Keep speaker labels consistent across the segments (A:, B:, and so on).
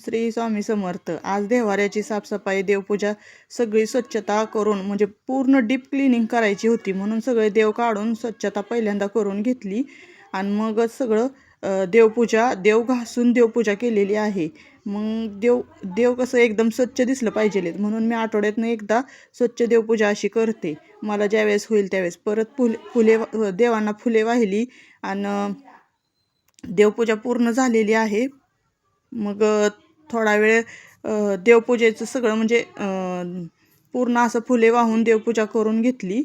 A: श्री स्वामी समर्थ. आज देवाऱ्याची साफसफाई, देवपूजा सगळी स्वच्छता करून म्हणजे पूर्ण डीप क्लिनिंग करायची होती, म्हणून सगळे देव काढून स्वच्छता पहिल्यांदा करून घेतली आणि मगच सगळं देव घासून देवपूजा केलेली आहे. मग देव कसं एकदम स्वच्छ दिसलं पाहिजे, म्हणून मी आठवड्यातनं एकदा स्वच्छ देवपूजा अशी करते. मला ज्यावेळेस होईल त्यावेळेस परत फुले देवांना फुले वाहिली आणि देवपूजा पूर्ण झालेली आहे. मग थोडा वेळ देवपूजेचं सगळं म्हणजे पूर्ण असं फुले वाहून देवपूजा करून घेतली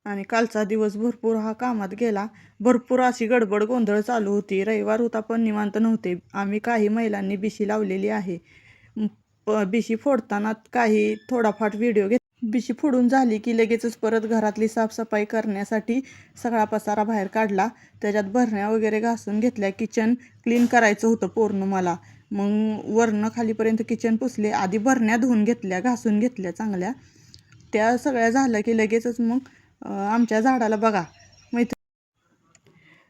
A: आणि कालचा दिवस भरपूर हा कामात गेला. भरपूर अशी गडबड गोंधळ चालू होती. रविवार होता पण निवांत नव्हते. आम्ही काही महिलांनी बिशी लावलेली आहे. बिशी फोडताना काही थोडाफार व्हिडिओ घेत. बिशी फोडून झाली की लगेचच परत घरातली साफसफाई करण्यासाठी सगळा पसारा बाहेर काढला. त्याच्यात भरण्या वगैरे घासून घेतल्या. किचन क्लीन करायचं होतं पूर्ण मला. मग वरनं खालीपर्यंत किचन पुसले. आधी भरण्या धुवून घेतल्या, घासून घेतल्या चांगल्या. त्या सगळ्या झाल्या की लगेचच मग आमच्या झाडाला बघा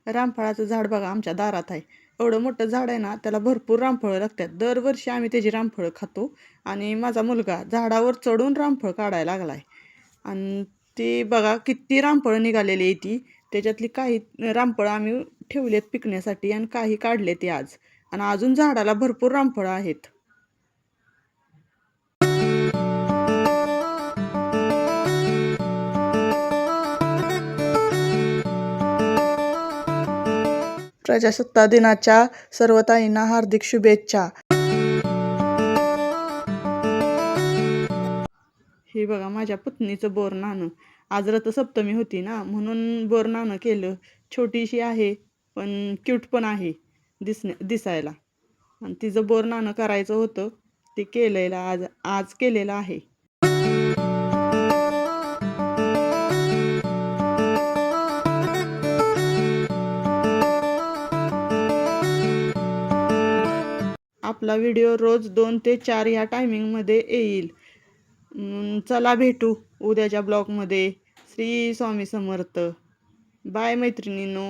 A: रामफळाचं झाड बघा आमच्या दारात आहे. एवढं मोठं झाड आहे ना, त्याला भरपूर रामफळं लागतात. दरवर्षी आम्ही त्याची रामफळं खातो आणि माझा मुलगा झाडावर चढून रामफळ काढायला लागला आहे. आणि ती बघा किती रामफळं निघालेली आहे ती. त्याच्यातली काही रामफळं आम्ही ठेवलेत पिकण्यासाठी आणि काही काढले ते आज. आणि अजून झाडाला भरपूर रामफळं आहेत. प्रजासत्ताक दिनाच्या सर्व ताईंना हार्दिक शुभेच्छा. हे बघा माझ्या पुतणीचं बोर नाणं. आज रथसप्तमी होती ना, म्हणून बोर नाणं केलं. छोटीशी आहे पण क्यूट पण आहे दिसायला. आणि तिचं बोर नाणं करायचं होतं, ते केलेलं आज केलेलं आहे. आपला व्हिडिओ रोज 2 ते 4 या टायमिंगमध्ये येईल. चला भेटू उद्याच्या ब्लॉगमध्ये. श्री स्वामी समर्थ. बाय मैत्रिणींनो.